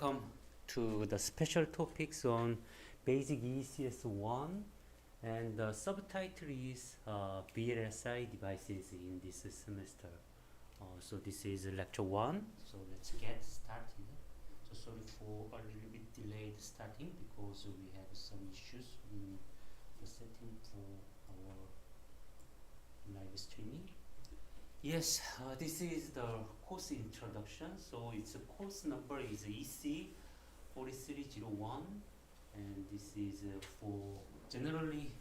welcome to the special topics on basic ECS1, and the subtitle is VLSI devices in this semester. So this is lecture 1, so let's get started. So sorry for a little bit delayed starting because we have some issues in the setting for our live streaming. Yes, this is the course introduction. So its course number is EC 4301, and this is for generally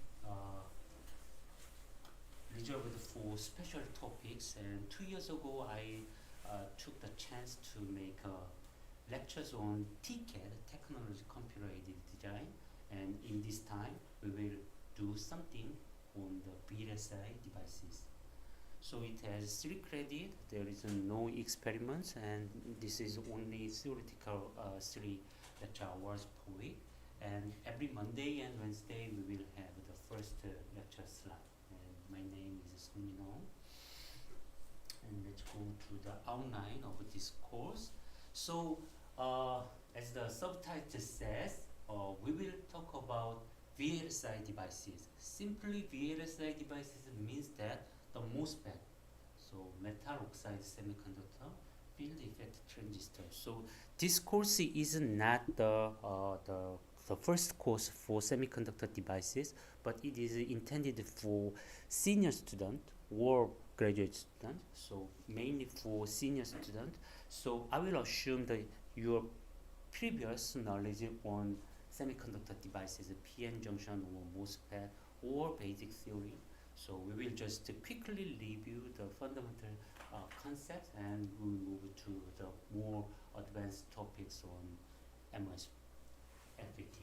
reserved for special topics. And 2 years ago, I took the chance to make lectures on TCAD, Technology Computer Aided Design, and in this time we will do something on the VLSI devices. So it has 3 credits, there is no experiments, and this is only theoretical 3 lecture hours per week. And every Monday and Wednesday we will have the first lecture slot. And my name is Sung Min Hong. And let's go to the outline of this course. So as the subtitle says, we will talk about VLSI devices. Simply VLSI devices means that the MOSFET, so metal oxide semiconductor field effect transistor. So this course is not the first course for semiconductor devices, but it is intended for senior student or graduate student. So mainly for senior student. So I will assume that your previous knowledge on semiconductor devices, PN junction or MOSFET or basic theory. So we will just quickly review the fundamental concepts, and we will move to the more advanced topics on MS FET.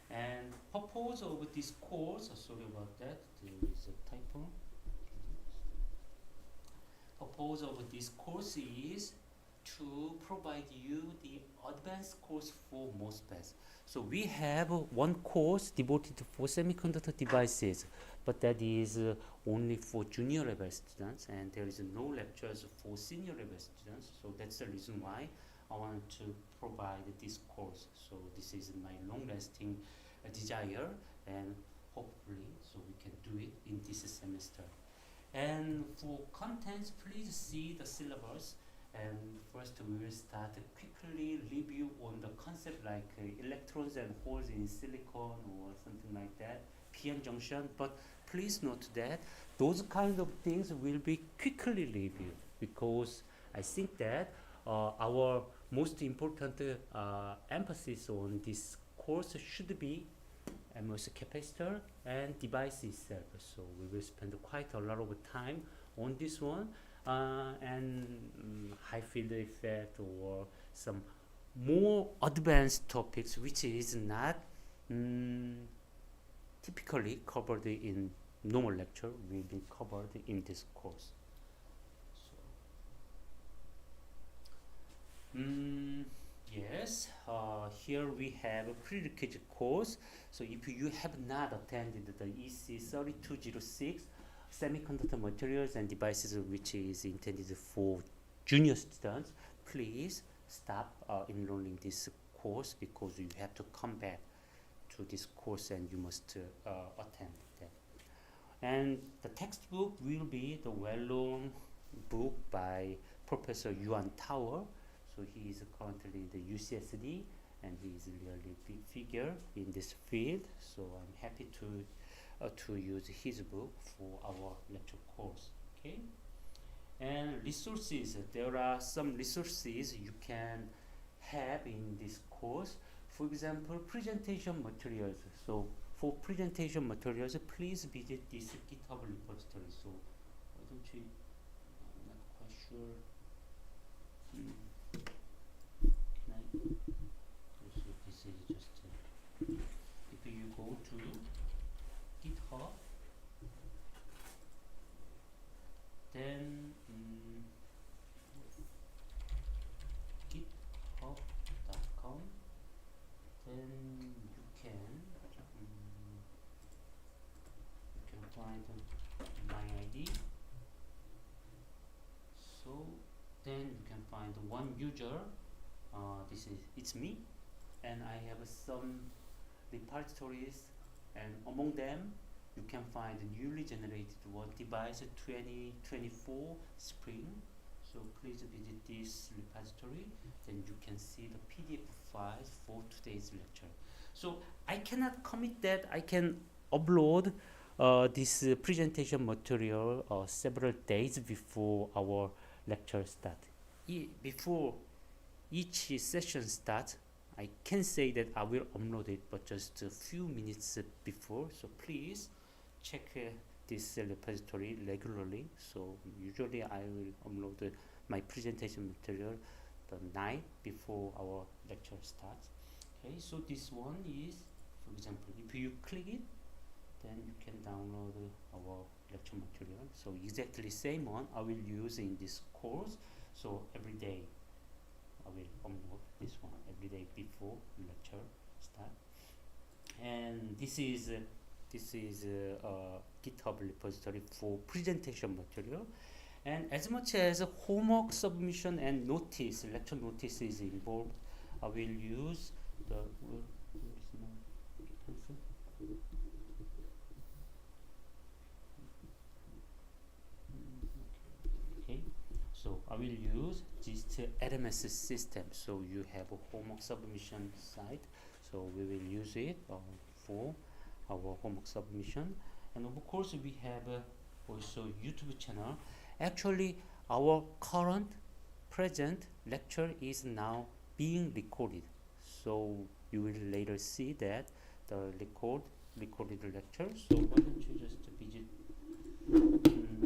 And purpose of this course, sorry about that, there is a typo. Purpose of this course is to provide you the advanced course for MOSFETs. So we have one course devoted for semiconductor devices, but that is only for junior level students, and there is no lectures for senior level students. So that's the reason why I want to provide this course. So this is my long-lasting desire, and hopefully so we can do it in this semester. And for contents, please see the syllabus. And first we will start quickly review on the concept like electrons and holes in silicon or something like that, PN junction. But please note that those kind of things will be quickly reviewed, because I think that our most important emphasis on this course should be MOS capacitor and device itself. So we will spend quite a lot of time on this one. And high field effect or some more advanced topics which is not typically covered in normal lecture will be covered in this course. So, yes, here we have a prerequisite course. So if you have not attended the EC 3206 semiconductor materials and devices, which is intended for junior students, please stop enrolling this course, because you have to come back to this course and you must attend that. And the textbook will be the well-known book by Professor Yuan Tower. So he is currently the UCSD, and he is really a big figure in this field. So I'm happy to use his book for our lecture course. Okay, and resources, there are some resources you can have in this course. For example, presentation materials. So for presentation materials, please visit this GitHub repository. So why don't you, I'm not quite sure, can I, so this is just if you go to GitHub, then github.com, then you can find my ID. So then you can find one user it's me, and I have some repositories, and among them you can find the newly generated one device 2024 spring. So please visit this repository, then you can see the PDF files for today's lecture. So I cannot commit that I can upload this presentation material several days before our lecture start. Before each session starts, I can say that I will upload it, but just a few minutes before. So please check this repository regularly. So usually I will upload my presentation material the night before our lecture starts. Okay, so this one is, for example, if you click it, then you can download our lecture material. So exactly same one I will use in this course. So every day I will upload this one every day before lecture start. And this is GitHub repository for presentation material. And as much as homework submission and notice, lecture notice is involved, I will use the okay. So I will use this LMS system. So you have a homework submission site. So we will use it for our homework submission. And of course we have also YouTube channel. Actually, our present lecture is now being recorded. So you will later see that the recorded lecture. So why don't you just visit YouTube.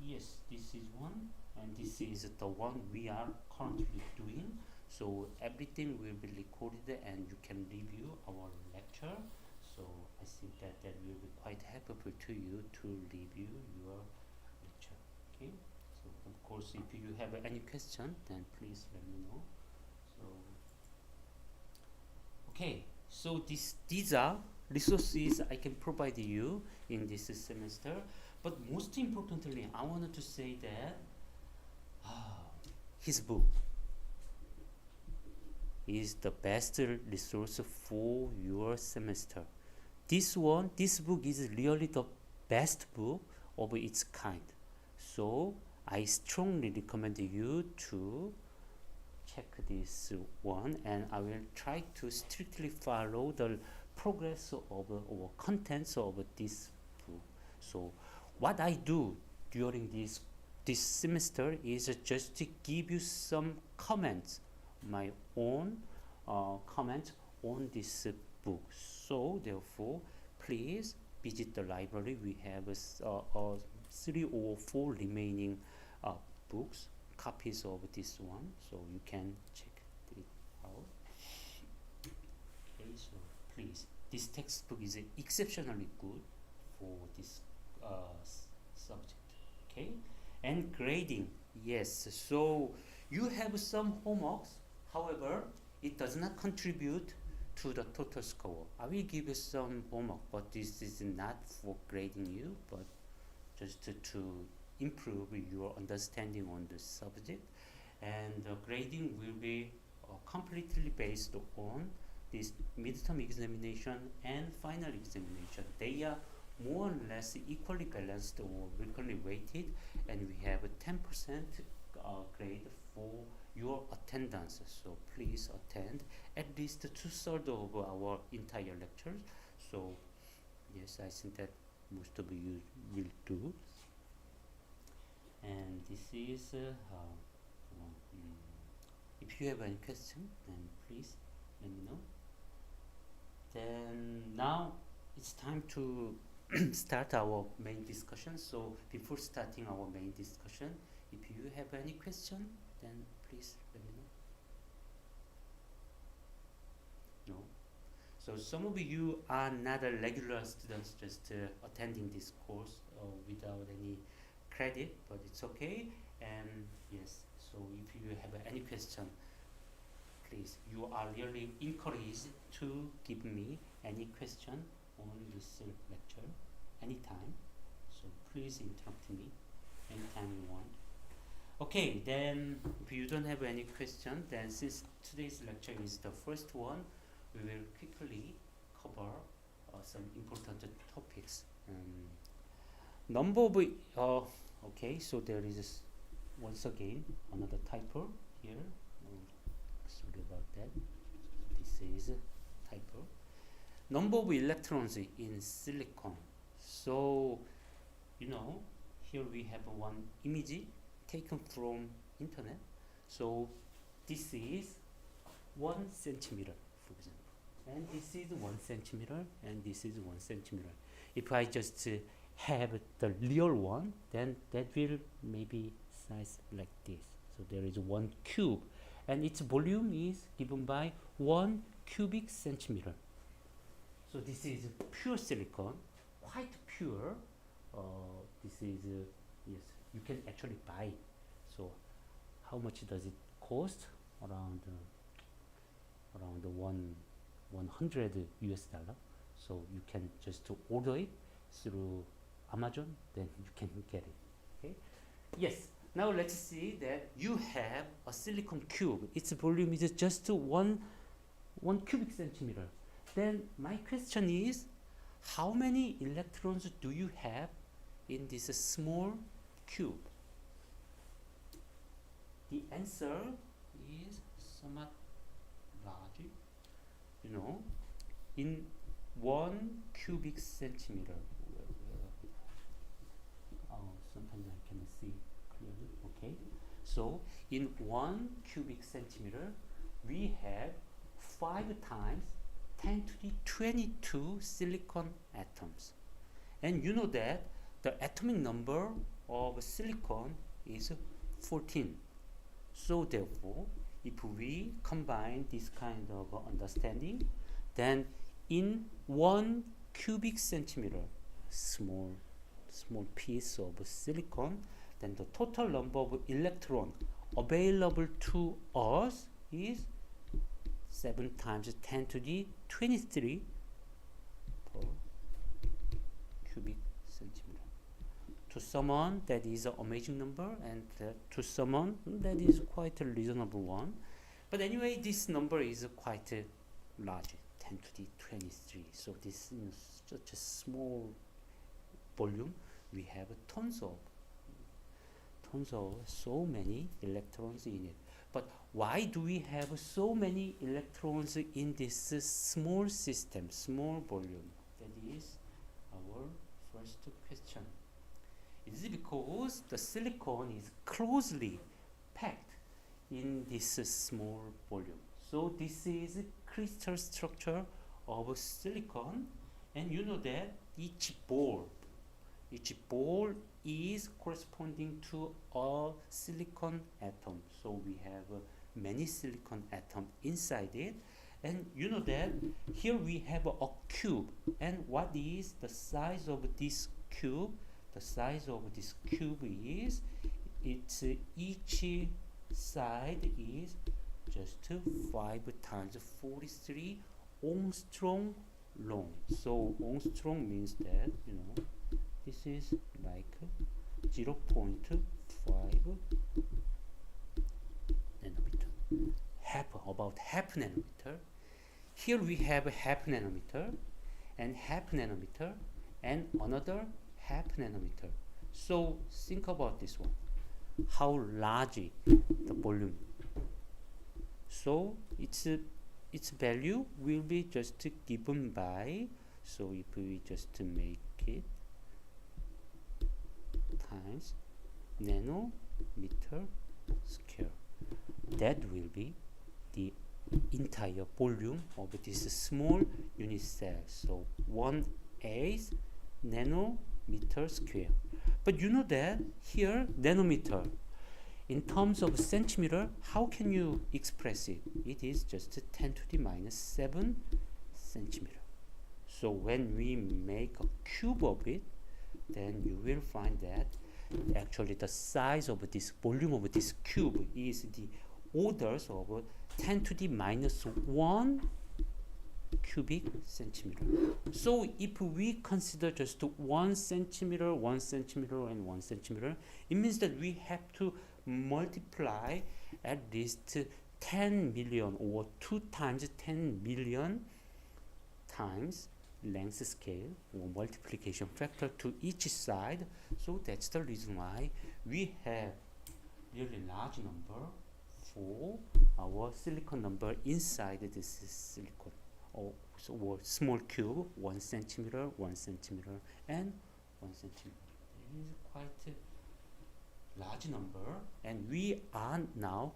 Yes, this is one, and this is the one we are currently doing. So everything will be recorded and you can review our lecture. So I think that will be quite helpful to you to review your lecture. Okay. So of course, if you have any question, then please let me know. So okay. So these are resources I can provide you in this semester. But most importantly, I wanted to say that his book is the best resource for your semester. This book is really the best book of its kind. So I strongly recommend you to check this one, and I will try to strictly follow the progress of or contents of this book. So what I do during this semester is just to give you some comments, my own comments on this book. So therefore, please visit the library. We have 3 or 4 remaining books, copies of this one, so you can check it out. Okay, so please, this textbook is exceptionally good for this subject. Okay, and grading, yes, so you have some homeworks, however it does not contribute to the total score. I will give you some homework, but this is not for grading you, but just to improve your understanding on the subject. And the grading will be completely based on this midterm examination and final examination. They are more or less equally balanced or equally weighted, and we have a 10% grade for your attendance. So please attend at least 2/3 of our entire lectures. So yes, I think that most of you will do. And this is if you have any question, then please let me know. Then now it's time to start our main discussion. So before starting our main discussion, if you have any question, then please let me know. No? So some of you are not a regular students, just attending this course without any credit, but it's okay. And yes, so if you have any question, please, you are really encouraged to give me any question on this lecture anytime. So please interrupt me anytime you want. Okay, then if you don't have any question, then since today's lecture is the first one, we will quickly cover some important topics. Number of okay, so there is once again another typo here. Sorry about that. This is a typo. Number of electrons in silicon. So you know, here we have one image taken from internet. So this is 1 centimeter, for example, and this is 1 centimeter, and this is 1 centimeter. If I just have the real one, then that will maybe size like this. So there is 1 cube, and its volume is given by 1 cubic centimeter. So this is pure silicon, quite pure. This is yes, you can actually buy it. So how much does it cost? Around 100 US dollar. So you can just order it through Amazon, then you can get it. Okay. Yes. Now let's see that you have a silicon cube. Its volume is just one cubic centimeter. Then my question is, how many electrons do you have in this small cube? The answer is somewhat large. You know, in 1 cubic centimeter. Sometimes I cannot see clearly. Okay, so in 1 cubic centimeter, we have 5 times 10 to the 22 silicon atoms, and you know that the atomic number of silicon is 14. So therefore, if we combine this kind of understanding, then in 1 cubic centimeter, small piece of silicon, then the total number of electrons available to us is 7 times 10 to the 23 per cubic centimeter. To someone, that is an amazing number, and to someone, that is quite a reasonable one. But anyway, this number is quite large, 10 to the 23. So this is such a small volume. We have tons of so many electrons in it. But why do we have so many electrons in this small system, small volume? That is our first question. It is because the silicon is closely packed in this small volume. So this is crystal structure of silicon, and you know that each ball is corresponding to a silicon atom. So we have many silicon atoms inside it, and you know that here we have a cube. And what is the size of this cube? The size of this cube is, it's each side is just 5 times 43 angstrom long. So angstrom means that, you know, this is like 0.5 nanometer, about half nanometer. Here we have half nanometer, and half nanometer, and another half nanometer. So think about this one, how large the volume. So its value will be just given by, so if we just make it times nanometer square, that will be the entire volume of this small unit cell. So 1/8 nanometer square. But you know that here nanometer, in terms of centimeter, how can you express it? It is just 10 to the minus 7 centimeter. So when we make a cube of it, then you will find that actually the size of this volume of this cube is the orders of 10 to the minus 1 cubic centimeter. So if we consider just 1 centimeter, 1 centimeter, and 1 centimeter, it means that we have to multiply at least 10 million or 2 times 10 million times length scale or multiplication factor to each side. So that's the reason why we have really large number for our silicon number inside this silicon. Or small cube, 1 centimeter, 1 centimeter, and 1 centimeter. It is quite a large number, and we are now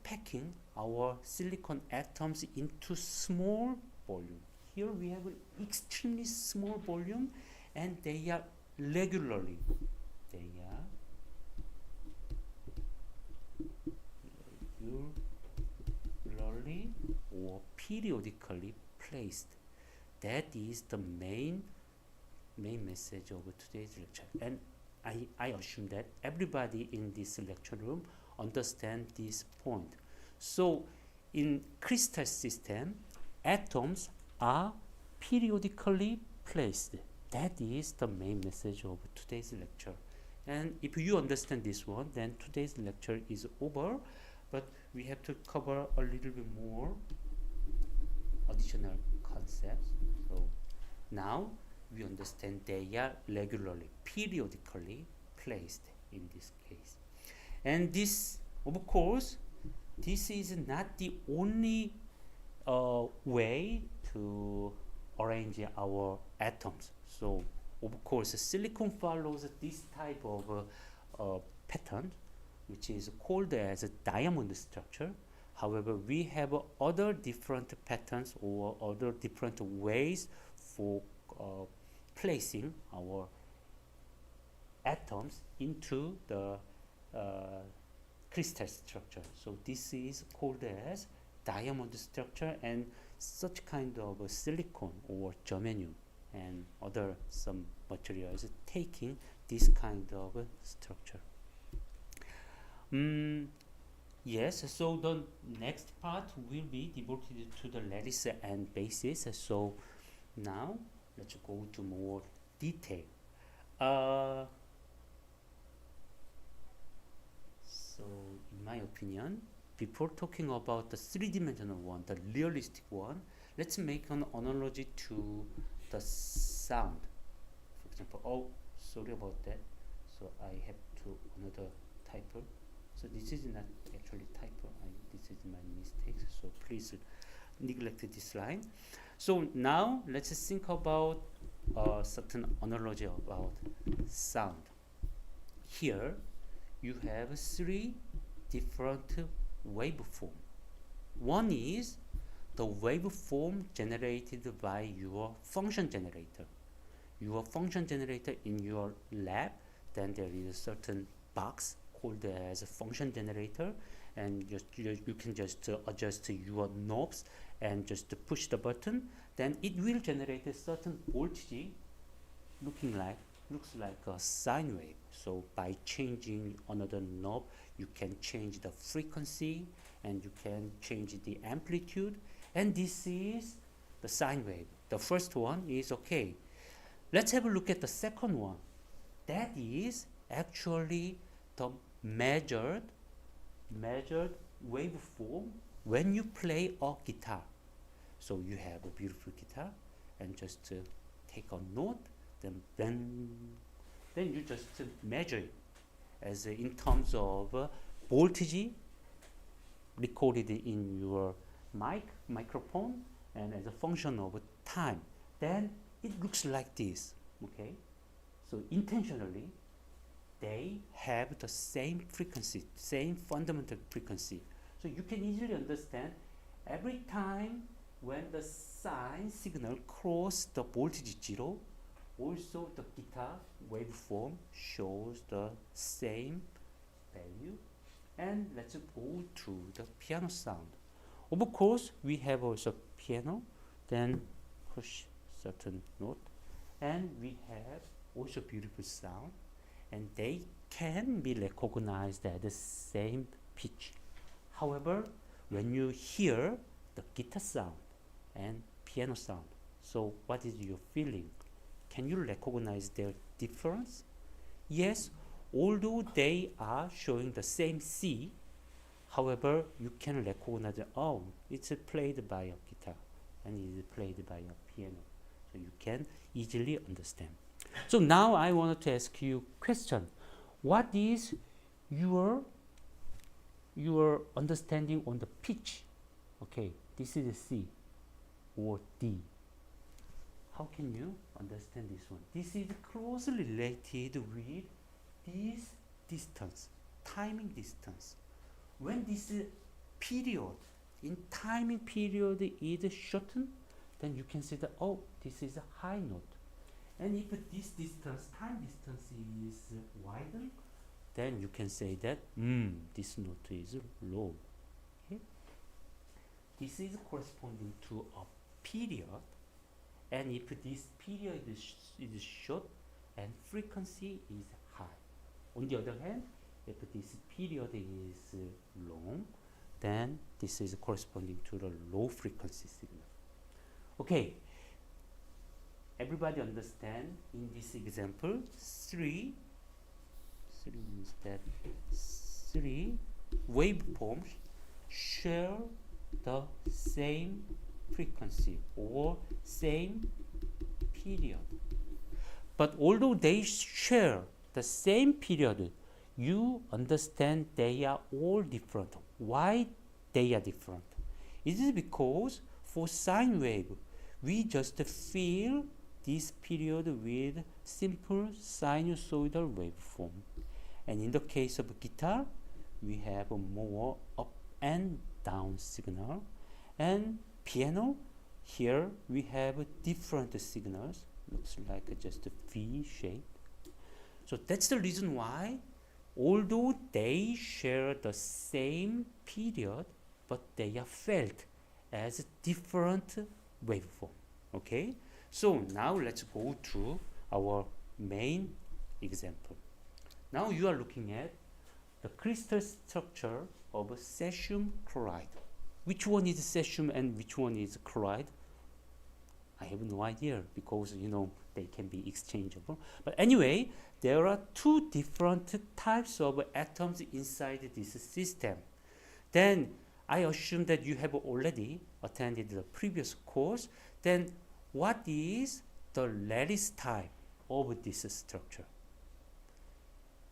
packing our silicon atoms into small volume. Here we have an extremely small volume, and they are regularly or periodically placed. That is the main message of today's lecture, and I assume that everybody in this lecture room understand this point. So in crystal system, atoms are periodically placed. That is the main message of today's lecture. And if you understand this one, then today's lecture is over, but we have to cover a little bit more additional concepts. So now we understand they are regularly, periodically placed in this case. And this, of course, this is not the only way to arrange our atoms. So of course silicon follows this type of pattern, which is called as a diamond structure. However, we have other different patterns or other different ways for placing our atoms into the crystal structure. So this is called as diamond structure, and such kind of silicon or germanium and other some materials taking this kind of structure. Yes, so the next part will be devoted to the lattice and basis. So now let's go to more detail. So in my opinion, before talking about the three-dimensional one, the realistic one, let's make an analogy to the sound. For example, oh, sorry about that. So I have to another typo. So this is not actually typo. This is my mistake. So please neglect this line. So now let's think about a certain analogy about sound. Here you have three different waveform. One is the waveform generated by your function generator. Your function generator in your lab, then there is a certain box called as a function generator, and you can just adjust your knobs and just push the button. Then it will generate a certain voltage, looks like a sine wave. So by changing another knob, you can change the frequency and you can change the amplitude, and this is the sine wave. The first one is okay. Let's have a look at the second one. That is actually the measured waveform when you play a guitar. So you have a beautiful guitar and just take a note, then you just measure it as in terms of voltage recorded in your microphone, and as a function of time, then it looks like this. Okay, so intentionally they have the same frequency, same fundamental frequency. So you can easily understand every time when the sine signal cross the voltage 0, also the guitar waveform shows the same value. And let's go to the piano sound. Of course, we have also piano, then push certain note, and we have also beautiful sound, and they can be recognized at the same pitch. However, when you hear the guitar sound and piano sound, so what is your feeling? Can you recognize their difference? Yes, although they are showing the same C, however, you can recognize, oh, it's played by a guitar and it is played by a piano. So you can easily understand. So now I wanted to ask you a question. What is your understanding on the pitch? Okay, this is a C or D. How can you understand this one? This is closely related with this distance, timing distance. When this period, in timing period is shortened, then you can say that, oh, this is a high note. And if this distance, time distance is widened, then you can say that, this note is low. Okay? This is corresponding to a period, and if this period is short and frequency is high. On the other hand, if this period is long, then this is corresponding to the low frequency signal. Okay, everybody understand in this example, 3 means that 3 waveforms share the same frequency or same period. But although they share the same period, you understand they are all different. Why they are different? It is because for sine wave, we just fill this period with simple sinusoidal waveform. And in the case of guitar, we have a more up and down signal. And piano, here we have different signals. Looks like just a V shape. So that's the reason why, although they share the same period, but they are felt as different waveform. Okay, so now let's go to our main example. Now you are looking at the crystal structure of cesium chloride. Which one is cesium and which one is chloride? I have no idea, because they can be exchangeable. But anyway, there are two different types of atoms inside this system. Then I assume that you have already attended the previous course. Then what is the lattice type of this structure?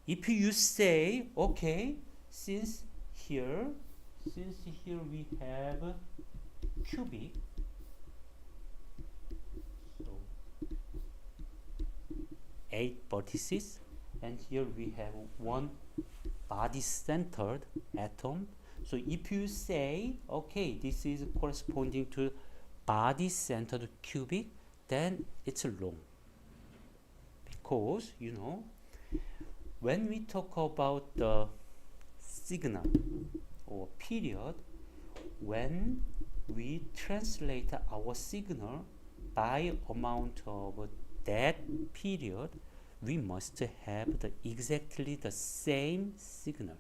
If you say, okay, since here we have cubic, so 8 vertices, and here we have one body-centered atom. So if you say, okay, this is corresponding to body-centered cubic, then it's long. Because, when we talk about the signal or period, when we translate our signal by amount of that period, we must have exactly the same signal.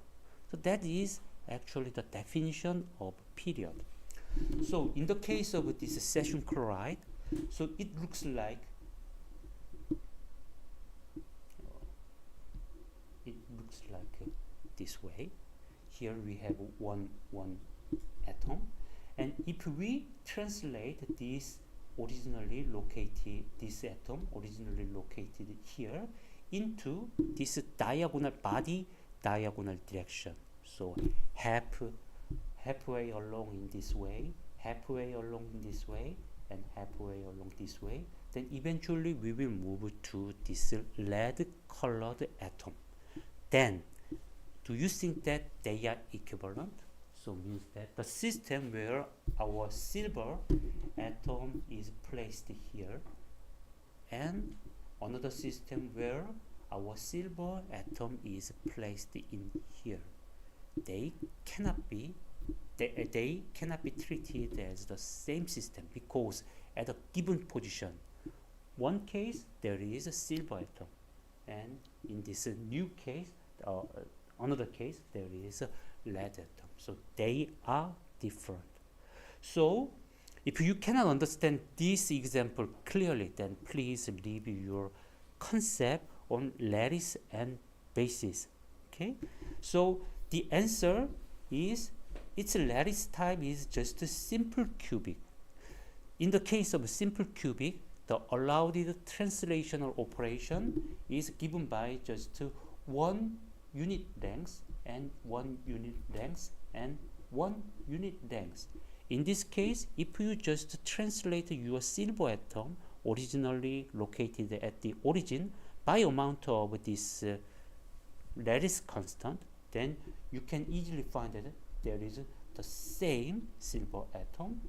So that is actually the definition of period. So in the case of this cesium chloride, so it looks like this way. Here we have one atom, and if we translate this atom originally located here into this diagonal direction, so halfway along in this way, halfway along in this way, and halfway along this way, then eventually we will move to this red colored atom. Then do you think that they are equivalent? So means that the system where our silver atom is placed here, and another system where our silver atom is placed in here, they cannot be treated as the same system, because at a given position, one case there is a silver atom, and in this new case, another case there is a lead atom. So they are different. So if you cannot understand this example clearly, then please review your concept on lattice and basis. Okay, so the answer is its lattice type is just a simple cubic. In the case of a simple cubic, the allowed translational operation is given by just one unit length and one unit length and one unit length. In this case, if you just translate your silver atom originally located at the origin by amount of this lattice constant, then you can easily find that there is the same silver atom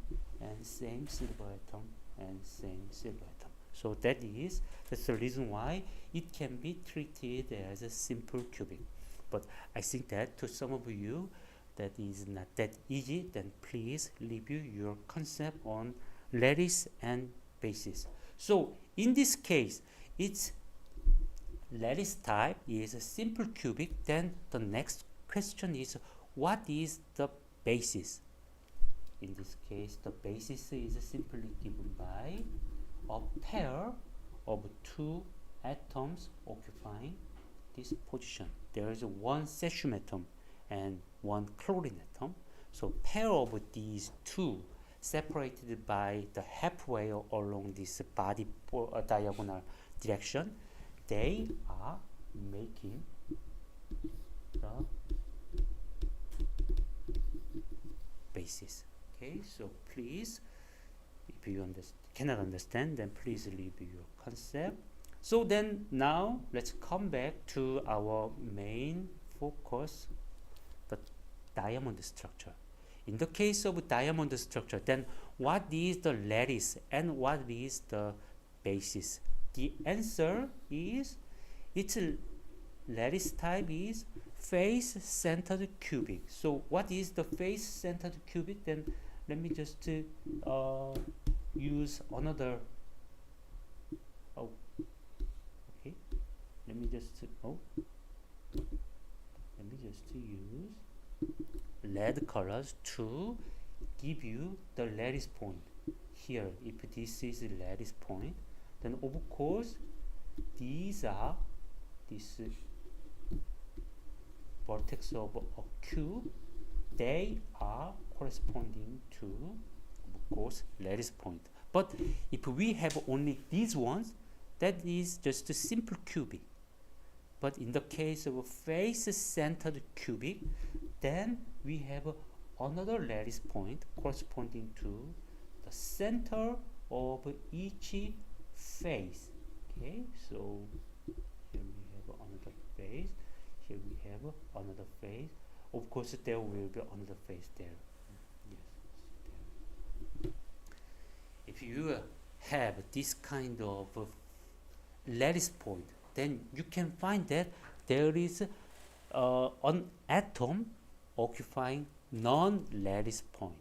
and same silver atom and same silver atom. So that's the reason why it can be treated as a simple cubic. But I think that to some of you that is not that easy, then please review your concept on lattice and basis. So in this case, its lattice type is a simple cubic. Then the next question is, what is the basis? In this case, the basis is simply given by a pair of two atoms occupying this position. There is one cesium atom and one chlorine atom. So pair of these two separated by the halfway along this body diagonal direction, they are making the basis. Okay, so please, if you cannot understand, then please review your concept. So then now let's come back to our main focus, the diamond structure. In the case of diamond structure, then what is the lattice and what is the basis? The answer is its lattice type is face-centered cubic. So what is the face-centered cubic? Then let me just use another. Okay. Let me just use red colors to give you the lattice point. Here, if this is the lattice point, then of course these are this vertex of a cube. They are corresponding to, of course, lattice point. But if we have only these ones, that is just a simple cubic. But in the case of a face-centered cubic, then we have another lattice point corresponding to the center of each face. Okay, so here we have another face. Here we have another face. Of course, there will be another face there. Yes, there. If you have this kind of lattice point, then you can find that there is an atom occupying non-lattice point.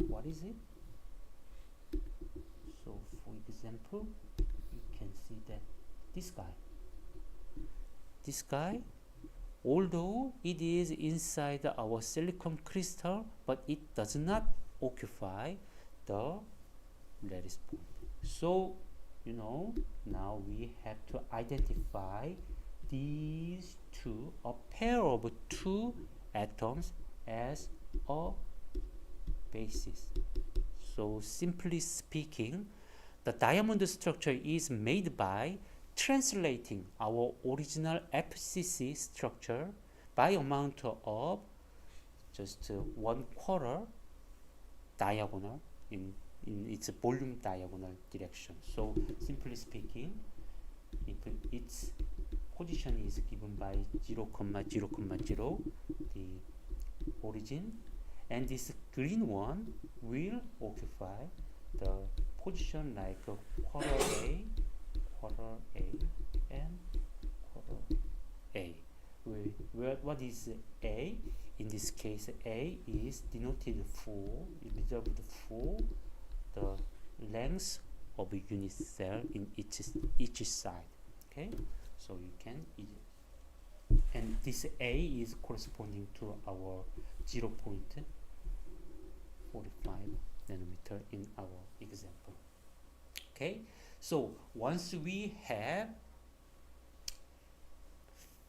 What is it? So, for example, you can see that this guy, although it is inside our silicon crystal, but it does not occupy the lattice point. So, now we have to identify these two, a pair of two atoms, as a basis. So simply speaking, the diamond structure is made by translating our original FCC structure by amount of just 1/4 diagonal in its volume diagonal direction. So simply speaking, if its position is given by 0, 0, 0, the origin, and this green one will occupy the position like quarter A, and quarter A. What is A? In this case, A is denoted for, reserved for the length of a unit cell in each side. Okay, so you can, and this A is corresponding to our 0 point example. Okay, so once we have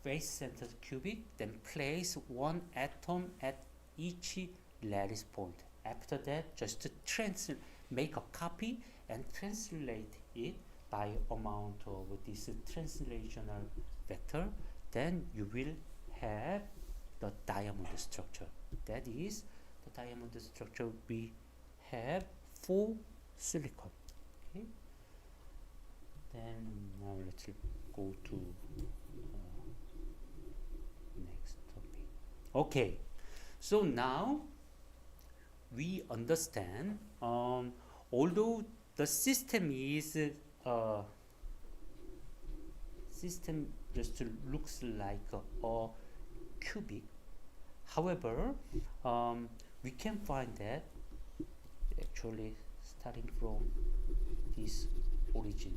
face-centered cubic, then place one atom at each lattice point. After that, just make a copy and translate it by amount of this translational vector. Then you will have the diamond structure. That is the diamond structure we have for silicon. Okay. Then now let's go to next topic. Okay, so now we understand, although the system is system just looks like a cubic, however we can find that actually starting from this origin,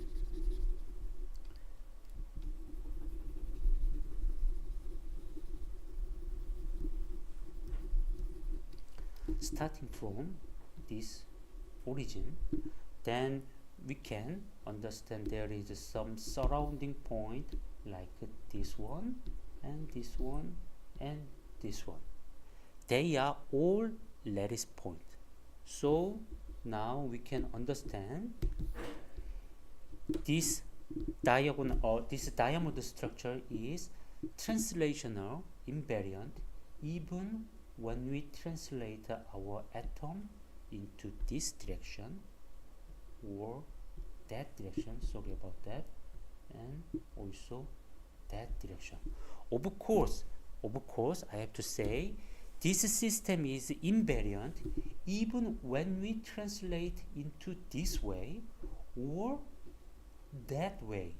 then we can understand there is some surrounding point like this one and this one and this one. They are all lattice point. So now we can understand this diagonal or this diamond structure is translational invariant even when we translate our atom into this direction or that direction, sorry about that, and also that direction. Of course, I have to say this system is invariant even when we translate into this way or that way.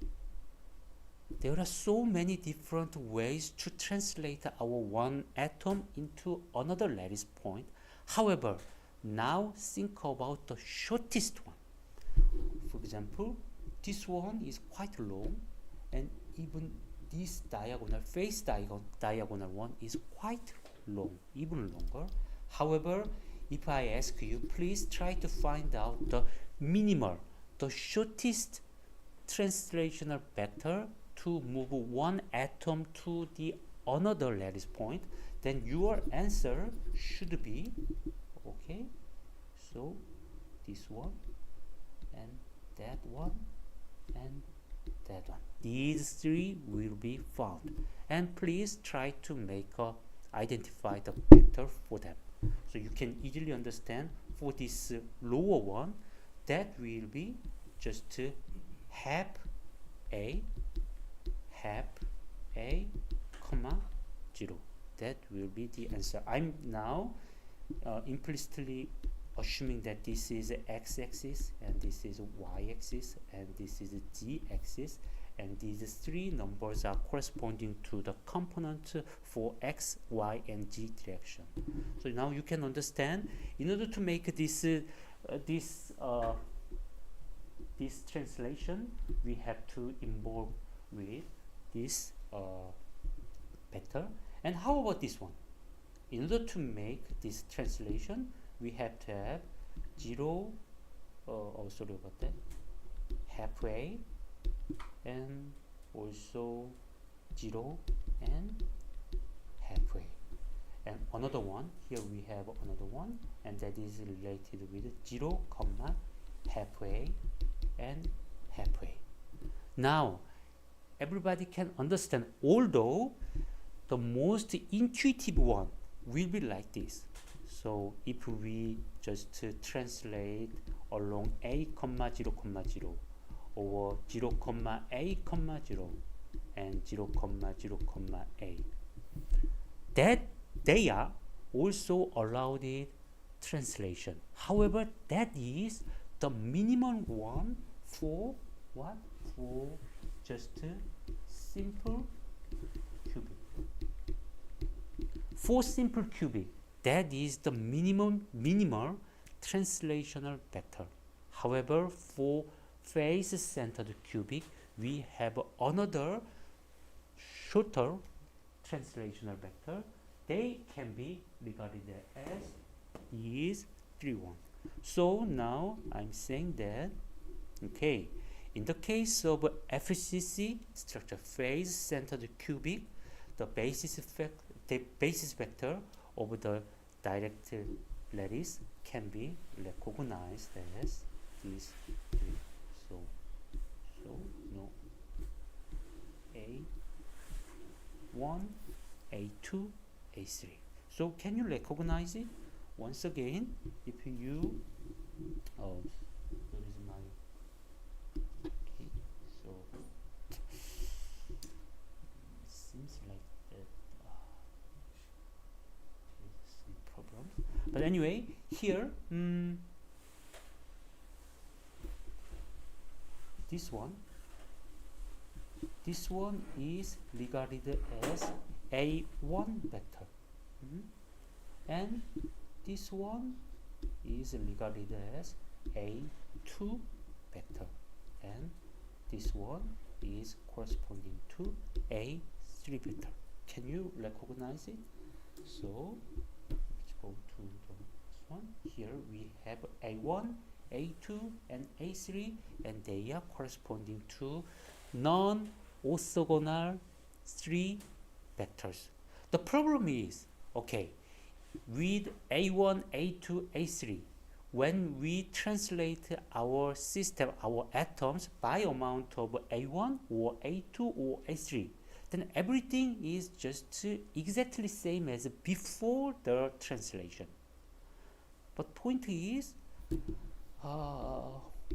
There are so many different ways to translate our one atom into another lattice point. However, now think about the shortest one. For example, this one is quite long, and even this diagonal diagonal one is quite long, even longer. However, if I ask you, please try to find out the minimal, the shortest translational vector to move one atom to the another lattice point, then your answer should be, okay, so this one and that one and that one. These three will be found, and please try to identify the vector for them, so you can easily understand. For this lower one, that will be just half a, comma 0. That will be the answer. I'm now implicitly assuming that this is x-axis and this is y-axis and this is z-axis, and these three numbers are corresponding to the component for x, y, and z direction. So now you can understand, in order to make this translation, we have to involve with this vector. And how about this one? In order to make this translation, we have to have 0, sorry about that, halfway, and also 0 and halfway. And another one, here we have another one, and that is related with 0, comma, halfway, and halfway. Now, everybody can understand, although the most intuitive one will be like this. So if we just translate along a, 0, 0, or 0, a, 0, and 0, 0, a, that they are also allowed translation. However, that is the minimum one for what? For just simple cubic. For simple cubic, that is the minimal translational vector. However, for face-centered cubic, we have another shorter translational vector. They can be regarded as is 3, 1. So now I'm saying that, okay, in the case of FCC structure, phase centered cubic, the basis vector of the direct lattice can be recognized as these three. So no, A1, A2, A3. So can you recognize it? Once again, if you where is my okay, so it seems like that there's some problem. But anyway, here this one is regarded as A1 vector, and this one is regarded as A2 vector, and this one is corresponding to A3 vector. Can you recognize it? So let's go to this one. Here we have A1, A2, and A3, and they are corresponding to non-orthogonal 3 vectors. The problem is, okay, with A1, A2, A3, when we translate our system, our atoms by amount of A1 or A2 or A3, then everything is just exactly same as before the translation. But point is,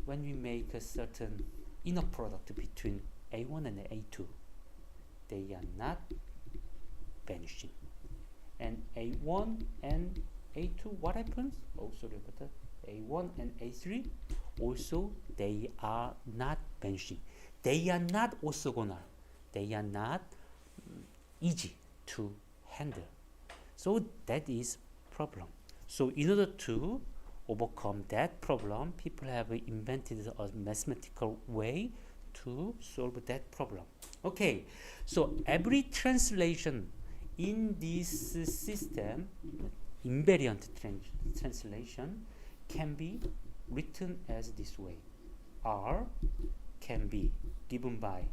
when we make a certain inner product between A1 and A2, they are not vanishing. And A1 and A2, what happens? Oh, sorry about that. A1 and A3, also they are not vanishing. They are not orthogonal. They are not easy to handle. So that is problem. So in order to overcome that problem, people have invented a mathematical way to solve that problem. Okay, so every translation in this system, invariant translation, can be written as this way. R can be given by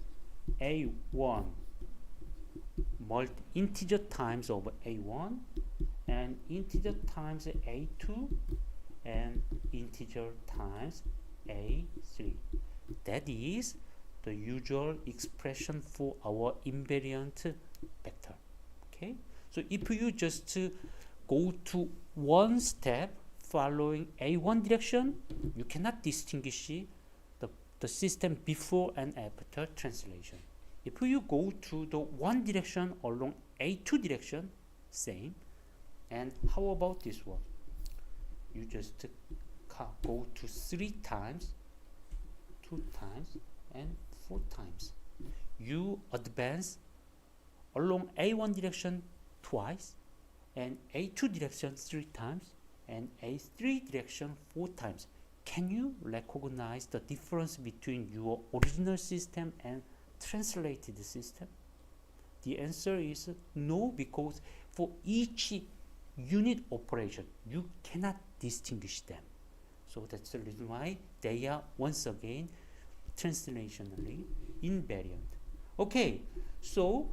A1 integer times over A1 and integer times A2 and integer times A3. That is the usual expression for our invariant vector. Okay, so if you just go to one step following A1 direction, you cannot distinguish the system before and after translation. If you go to the one direction along A2 direction, same. And how about this one? You just go to 3 times, 2 times, and 4 times. You advance along A1 direction twice, and A2 direction 3 times, and A3 direction 4 times. Can you recognize the difference between your original system and translated system? The answer is no, because for each unit operation, you cannot distinguish them. So that's the reason why they are once again translationally invariant. Okay, so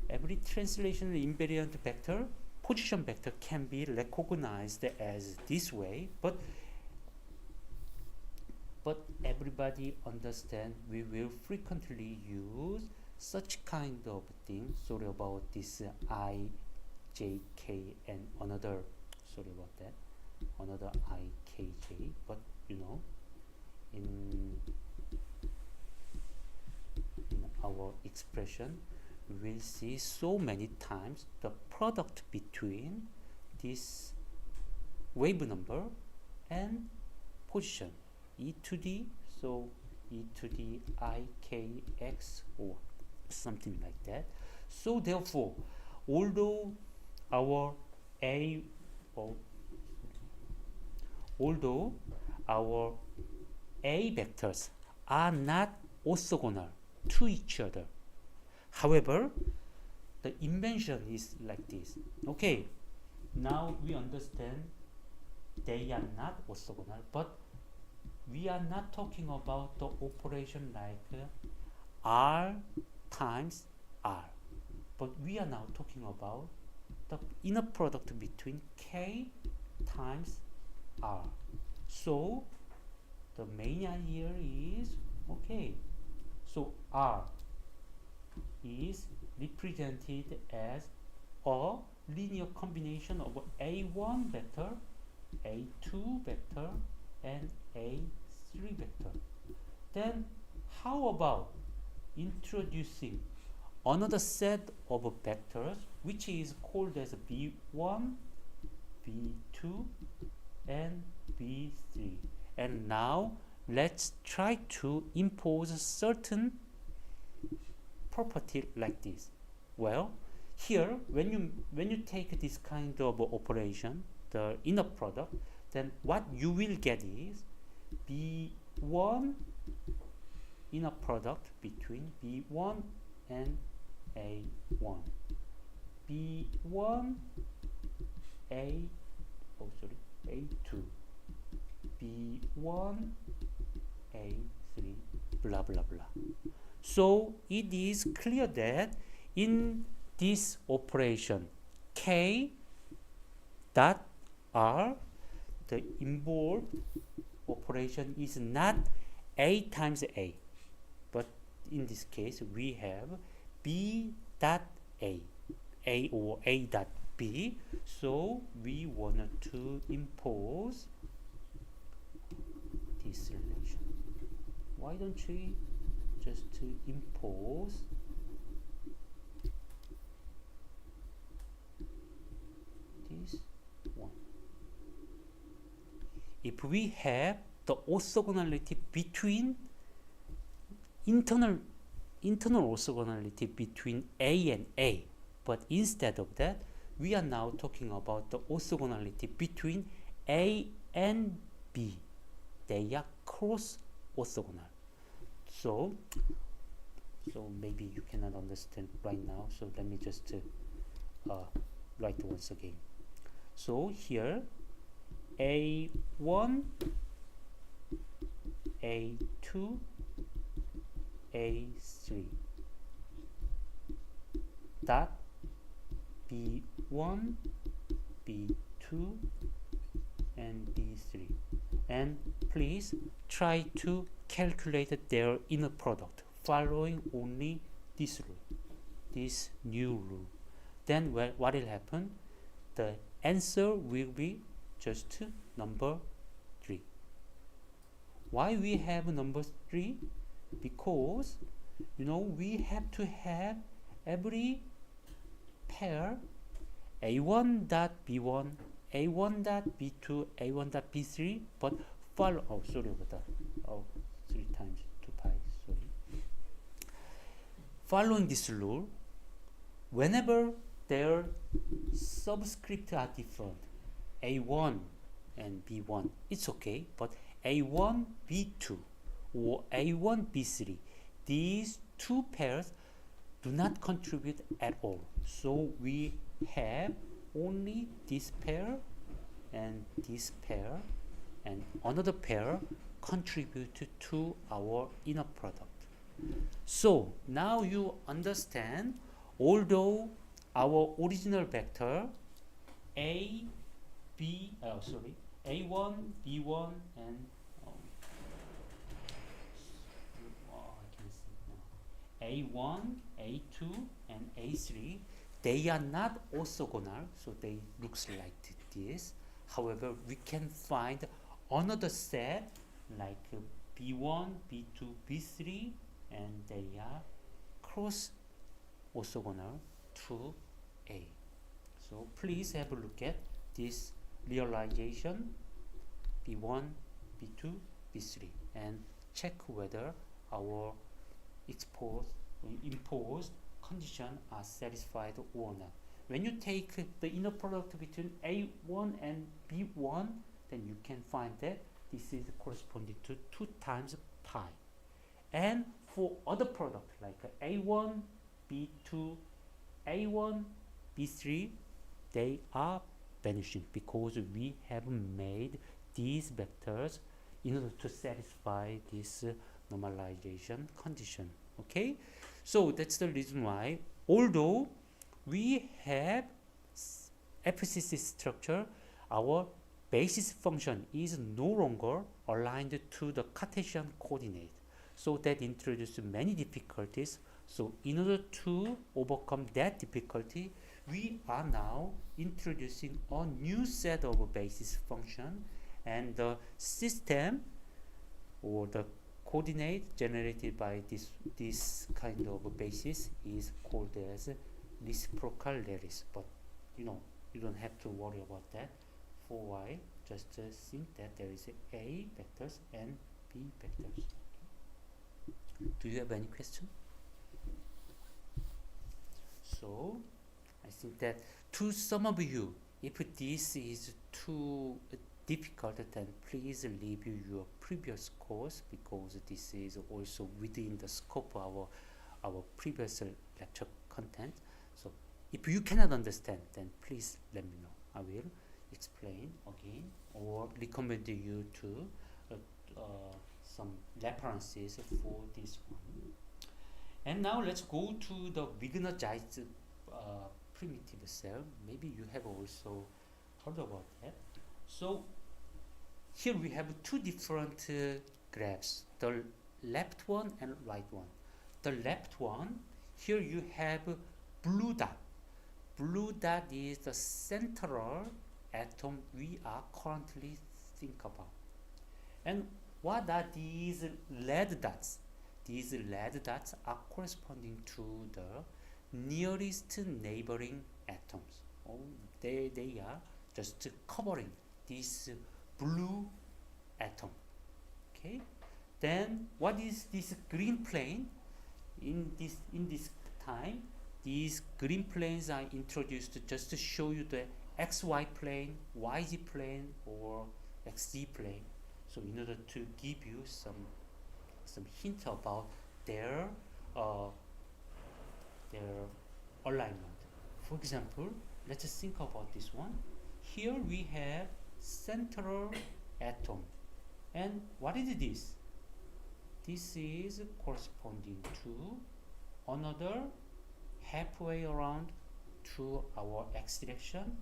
every translational invariant vector, position vector, can be recognized as this way, but everybody understand we will frequently use such kind of thing. Sorry about this I, J, K, and another, sorry about that, another I, K, J, but you know, in our expression, we will see so many times the product between this wave number and position, e to the, so e to the I, K, X, or something like that. So therefore, although our A vectors are not orthogonal to each other, however, the invention is like this. Okay, now we understand they are not orthogonal, but we are not talking about the operation like R times R, but we are now talking about the inner product between K times R. So the main idea is, okay, so R is represented as a linear combination of A1 vector, A2 vector, and A3 vector. Then how about introducing another set of vectors which is called as B1, B2, and B3. And now let's try to impose a certain property like this. Well, here when you take this kind of operation, the inner product, then what you will get is B1 inner product between B1 and A1, B1 A2, B1 A3, blah blah blah. So it is clear that in this operation K dot R, the involved operation is not A times A, but in this case we have B dot A, A or A dot B. So we wanted to impose this relation. Why don't we just to impose this one? If we have the orthogonality between internal orthogonality between A and A, but instead of that we are now talking about the orthogonality between A and B. They are cross orthogonal. So maybe you cannot understand right now, so let me just write once again. So here A1, A2, A3 dot B1, B2, and B3, and please try to calculate their inner product following only this rule, this new rule. Then what will happen? The answer will be just number 3. Why we have number 3? Because we have to have every pair A1 dot B1, A1 dot B2, A1 dot B3, but follow, sorry about that, 3 times 2 pi, sorry. Following this rule, whenever their subscripts are different, A1 and B1, it's okay, but A1, B2 or A1, B3, these two pairs do not contribute at all. So we have only this pair and this pair, and another pair contribute to our inner product. So now you understand, although our original vector A1, B1, and A1, A2, and A3, they are not orthogonal, so they looks like this. However, we can find another set like B1, B2, B3, and they are cross orthogonal to A. So please have a look at this realization B1, B2, B3 and check whether our imposed conditions are satisfied or not. When you take the inner product between A1 and B1, then you can find that this is corresponding to 2 times pi. And for other product like A1, B2, A1, B3, they are vanishing because we have made these vectors in order to satisfy this normalization condition. Okay, so that's the reason why, although we have FCC structure, our basis function is no longer aligned to the Cartesian coordinate. So that introduces many difficulties. So in order to overcome that difficulty, we are now introducing a new set of basis function, and the system or the coordinate generated by this kind of basis is called as reciprocal lattice. But you don't have to worry about that. For y, just think that there is a vectors and b vectors. Do you have any question? So I think that to some of you, if this is too difficult, then please review your previous course, because this is also within the scope of our previous lecture content. So if you cannot understand, then please let me know. I will explain again or recommend you to some references for this one. And now let's go to the Wigner-Zeitz primitive cell. Maybe you have also heard about that. So here we have two different graphs, the left one and right one. The left one, here you have blue dot. Blue dot is the central atom we are currently think about. And what are these red dots? These red dots are corresponding to the nearest neighboring atoms. Oh, they are just covering this blue atom. Okay. Then what is this green plane? In this time, these green planes are introduced just to show you the xy plane, yz plane, or xz plane. So in order to give you some hint about their alignment. For example, let's think about this one. Here we have central atom, and what is this? This is corresponding to another halfway around to our x direction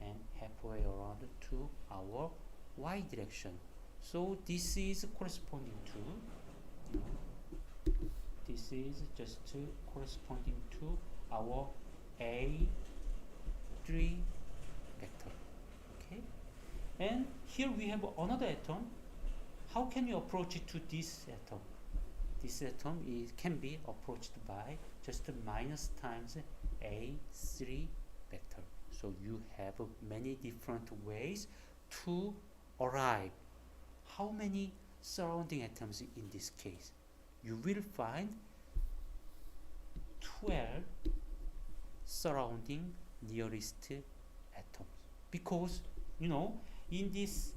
and halfway around to our y direction. So this is corresponding to, this is just corresponding to our A3 vector. Okay, and here we have another atom. How can you approach it to this atom? This atom can be approached by just minus times A3 vector. So you have many different ways to arrive. How many surrounding atoms in this case? You will find 12 surrounding nearest atoms, because in this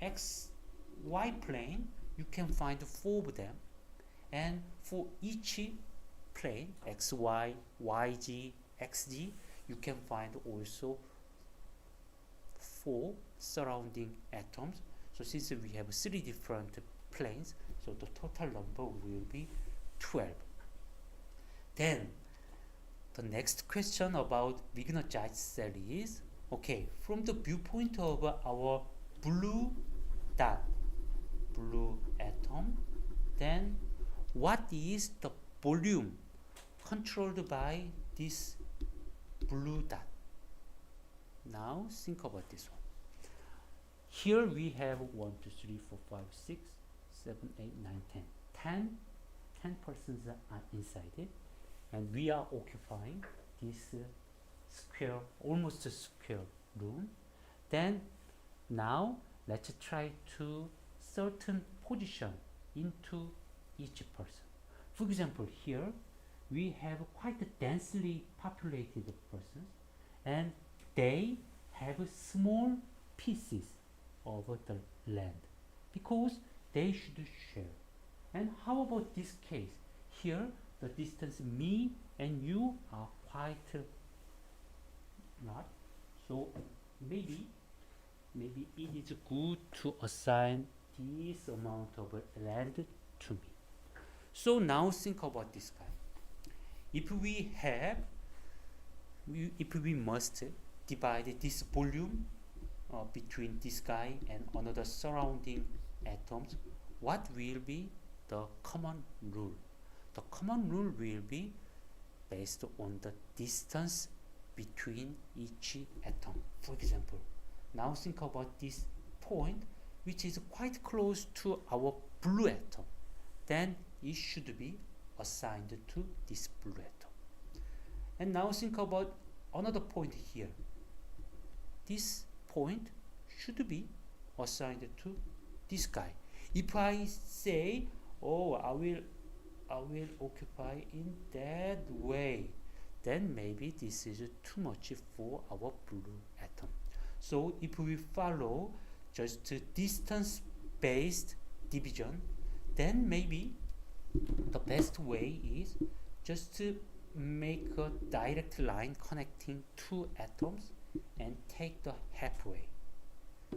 xy plane you can find 4 of them, and for each plane xy, yz, xz, you can find also 4 surrounding atoms. So since we have 3 different planes, so the total number will be 12. Then the next question about Wigner-Zeitz cell is, okay, from the viewpoint of our blue dot, blue atom, then what is the volume controlled by this blue dot? Now think about this one. Here we have 1, 2, 3, 4, 5, 6, 7, 8, 9, 10. 10 persons are inside it, and we are occupying this square, almost a square room. Then now let's try to certain position into each person. For example, here we have quite a densely populated persons, and they have small pieces of the land because they should share. And how about this case? Here the distance me and you are quite not. So maybe it is good to assign this amount of land to me. So now think about this guy. If we must divide this volume between this guy and another surrounding atoms, what will be the common rule? The common rule will be based on the distance between each atom. For example, now think about this point which is quite close to our blue atom. Then it should be assigned to this blue atom. And now think about another point here. This point should be assigned to this guy. If I say, oh, I will occupy in that way, then maybe this is too much for our blue atom. So if we follow just distance based division, then maybe the best way is just to make a direct line connecting two atoms and take the halfway.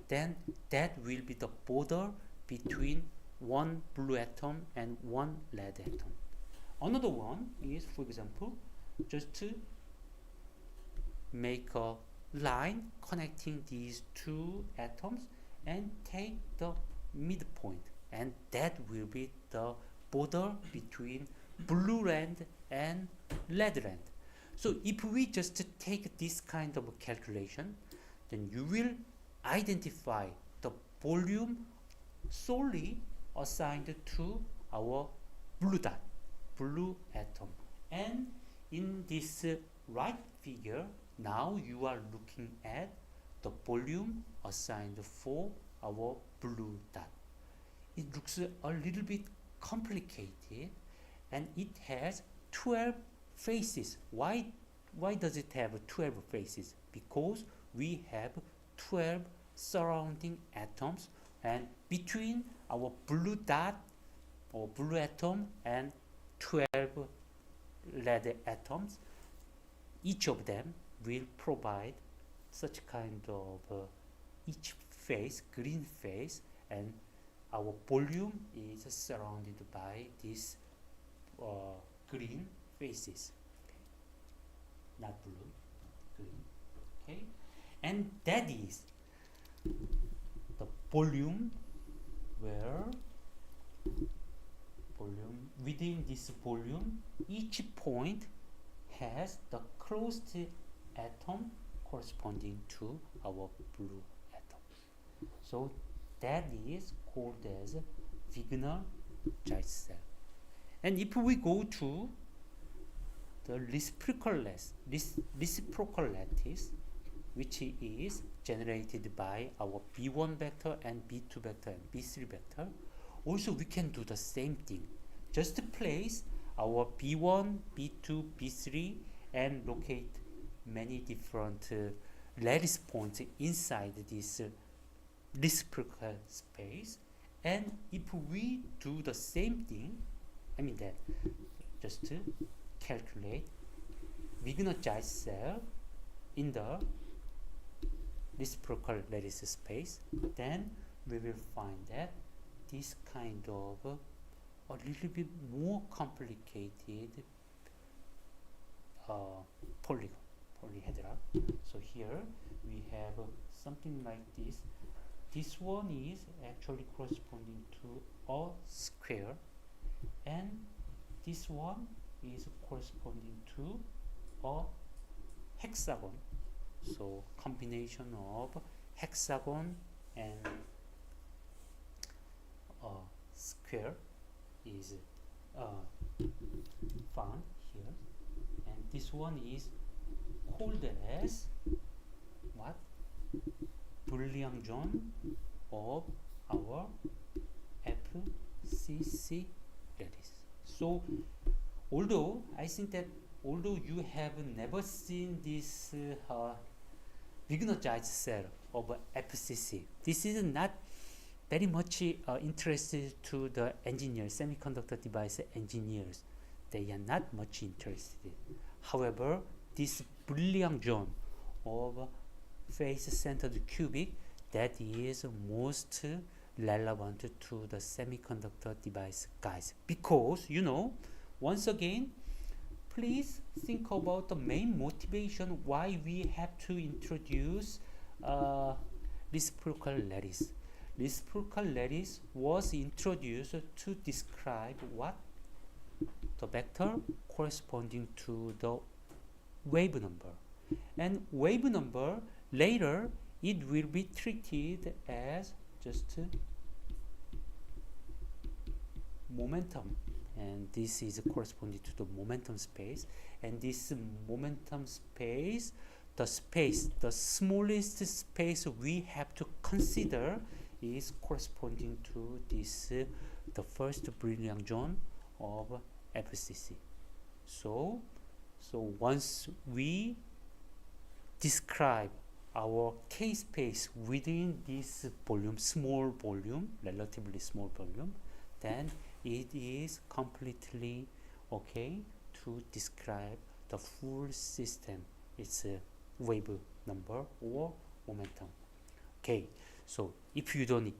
Then that will be the border between one blue atom and one red atom. Another one is, for example, just to make a line connecting these two atoms and take the midpoint, and that will be the border between blue rand and red rand. So if we just take this kind of calculation, then you will identify the volume solely assigned to our blue dot, blue atom. And in this right figure, now you are looking at the volume assigned for our blue dot. It looks a little bit complicated, and it has 12 faces. Why does it have 12 faces? Because we have 12 surrounding atoms, and between our blue dot or blue atom and 12 red atoms, each of them will provide such kind of each face, green face, and our volume is surrounded by these green faces, not blue, green. Okay, and that is the volume where within this volume each point has the closest atom corresponding to our blue atom. So that is called as Wigner-Zeiss cell. And if we go to the reciprocal lattice, which is generated by our B1 vector and B2 vector and B3 vector, also we can do the same thing. Just place our B1, B2, B3 and locate many different lattice points inside this reciprocal space. And if we do the same thing, I mean that just to calculate Wigner-Zeiss cell in the reciprocal lattice space, then we will find that this kind of a little bit more complicated polyhedra. So here we have something like this. This one is actually corresponding to a square, and this one is corresponding to a hexagon. So combination of hexagon and square is found here, and this one is called as what? Brillouin zone of our FCC lattice. So although I think that although you have never seen this Wigner-Zeiss cell of FCC, this is not very much interested to the engineers, semiconductor device engineers. They are not much interested. However, this Brillouin zone of face-centered cubic that is most relevant to the semiconductor device, guys. Because, once again, please think about the main motivation why we have to introduce reciprocal lattice. Reciprocal lattice was introduced to describe what? The vector corresponding to the wave number. And wave number, later, it will be treated as just momentum. And this is corresponding to the momentum space. And this momentum space, the smallest space we have to consider is corresponding to this, the first Brillouin zone of FCC. So once we describe our K-space within this volume, small volume, relatively small volume, then it is completely okay to describe the full system, its wave number or momentum. Okay, so if you don't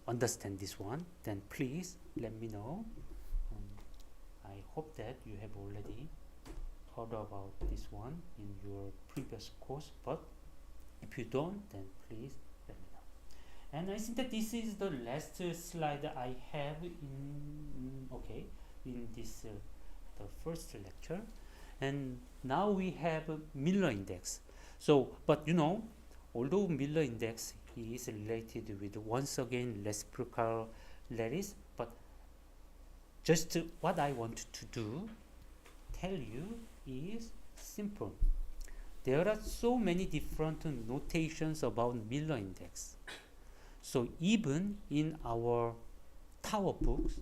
understand this one, then please let me know. I hope that you have already heard about this one in your previous course, but if you don't, then please let me know. And I think that this is the last slide I have in this the first lecture. And now we have Miller index. So, but although Miller index is related with, once again, reciprocal lattice, but just what I want to tell you is simple. There are so many different notations about Miller index. So even in our Tower books,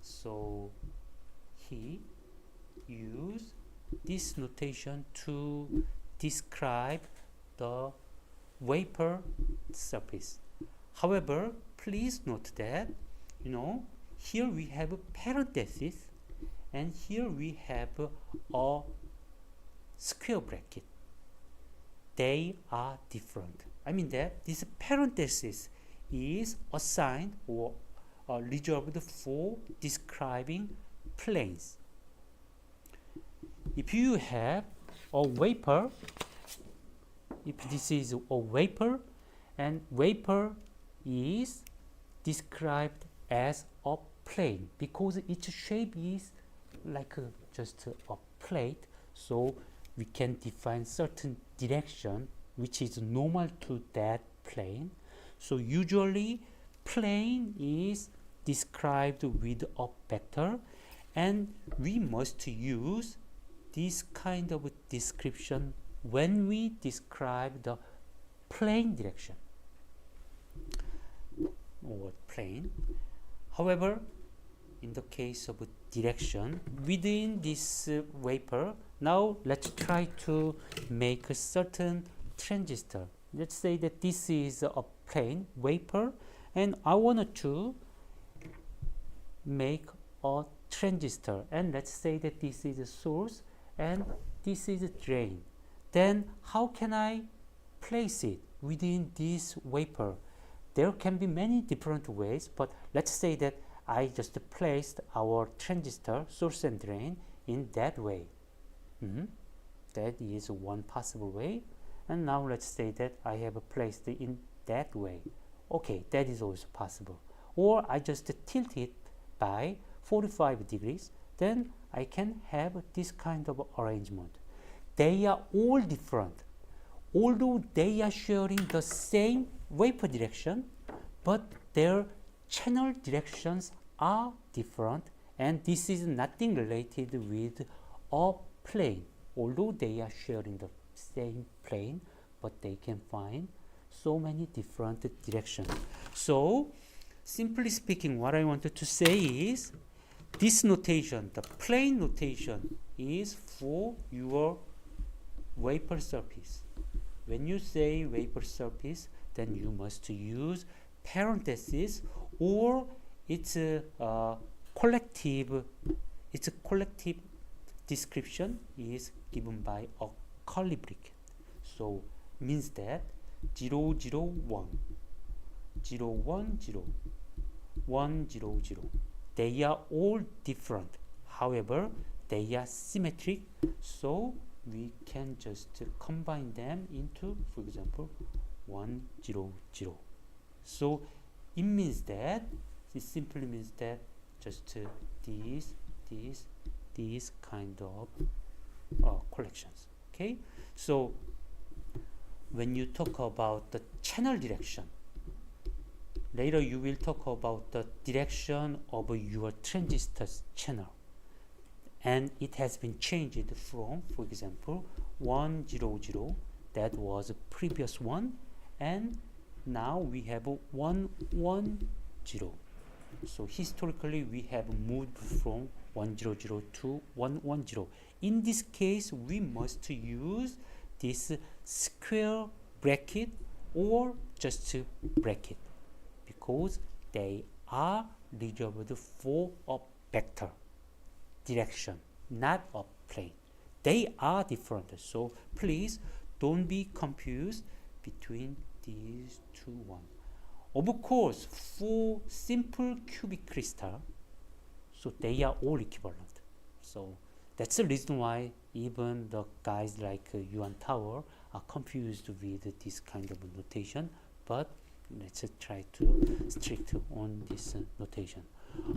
so he used this notation to describe the vapor surface. However, please note that here we have a parenthesis and here we have a square bracket. They are different. I mean that this parenthesis is assigned or reserved for describing planes. If you have a vapor, if this is a vapor, and vapor is described as a plane because its shape is like just a plate, so we can define certain direction which is normal to that plane. So usually plane is described with a vector, and we must use this kind of description when we describe the plane direction or plane. However, in the case of direction within this vapor, now let's try to make a certain transistor. Let's say that this is a plane vapor, and I want to make a transistor, and let's say that this is a source and this is a drain. Then how can I place it within this vapor? There can be many different ways, but let's say that I just placed our transistor, source and drain, in that way. That is one possible way. And now let's say that I have placed it in that way. Okay, that is also possible. Or I just tilt it by 45 degrees, then I can have this kind of arrangement. They are all different. Although they are sharing the same vapor direction, but their channel directions are different, and this is nothing related with a plane. Although they are sharing the same plane, but they can find so many different directions. So simply speaking, what I wanted to say is this notation, the plane notation, is for your vapor surface. When you say vapor surface, then you must use parentheses, or it's a collective description is given by a curly bracket. So means that 0, 0, 1, 0, 1, 0, 1, 0, 0. They are all different. However, they are symmetric, so we can just combine them into, for example, 1, 0, 0. So it means that, it simply means that just these kind of collections. Okay, so when you talk about the channel direction, later you will talk about the direction of your transistor's channel, and it has been changed from, for example, 1, 0, 0, that was a previous one, and now we have a 1, 1, 0. So historically we have moved from 1, 0, 0 to 1, 1, 0. In this case, we must use this square bracket or just bracket, because they are reserved for a vector direction, not a plane. They are different, so please don't be confused between these two ones. Of course, for simple cubic crystal, so they are all equivalent. So that's the reason why even the guys like Yuan Tower are confused with this kind of notation, but let's try to strict on this notation.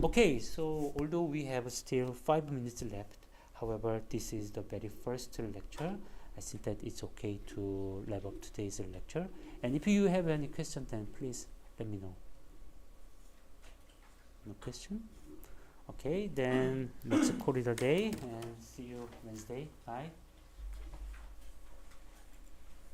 Okay, so although we have still 5 minutes left, however, this is the very first lecture. I think that it's okay to wrap up today's lecture. And if you have any question, then please let me know. No question? Okay, then let's call it a day and see you Wednesday. Bye.